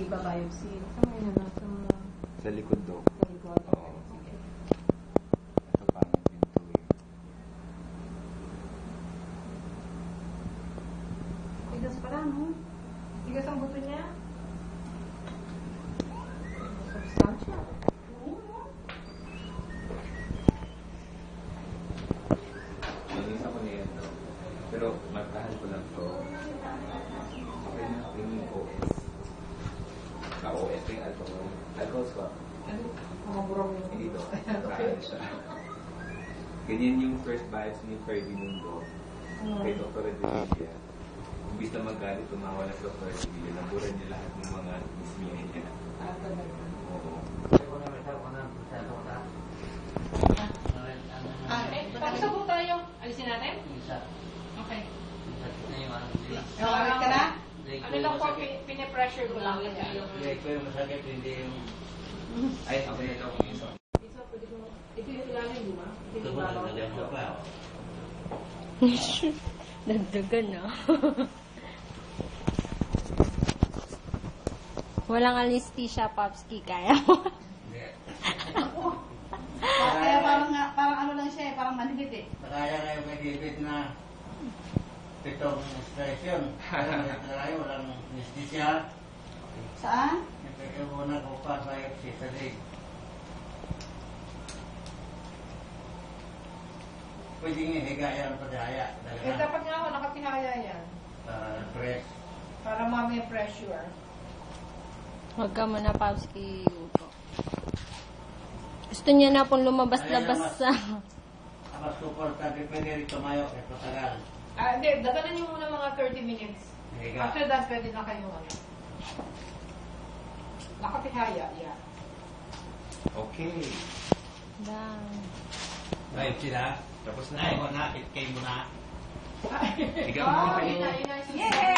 i-biopsy. Sa may Sa likod daw. Sa likod. Oo. Ito pangit pinto eh. Tigas pala, no? Tigas ang buto niya. Substantial. Nangisa ko niya ito. Pero markahan ko lang ito. Okay na, yung OS. Ka-OS yung alcohol. Alcohol swab. Mga burong yun. Hindi ito. Markahan siya. Ganyan yung first biopsy ni Ferdinando. Kay Dr. Redvilla. Imbis na magalit, tumawa na sa Dr. Redvilla. Nabura niya lahat ng mga ismiya niya. Oo. Tapos po tayo. Alisin natin? Okay. Nakawit ka na? Ano lang po, pinipressure ko lang. Ito yung masakit, hindi yung... Ay, ako na ito kung isa. Ito yung ilalim, di ba? Ito mo lang, nagyan pa. Dagdagan na. Walang anesthesia, Popski. Kaya mo. Kaya parang ano lang siya eh, parang manhid eh. Kaya kayo may gipit na 7 station. Kaya walang anesthesia. Saan? Ito muna ko pa sa sa leg. Pwede nga higa yan pa daya. Eh, dapat nga ako nakapihaya yan. Press. Para mamaya pressure. Huwag ka muna, Popski. Gusto niya na pong lumabas-labas sa... Ako suporta, pwede rin tumayo kay patagal. Hindi, dagalan niyo muna mga 30 minutes. Higa. After that, pwede na kayo nakapihaya, yeah. Okay. Dang. Ay, sila. Tapos na. Ay, ko na, kayo mo na. Ikaw mo kayo. Yay!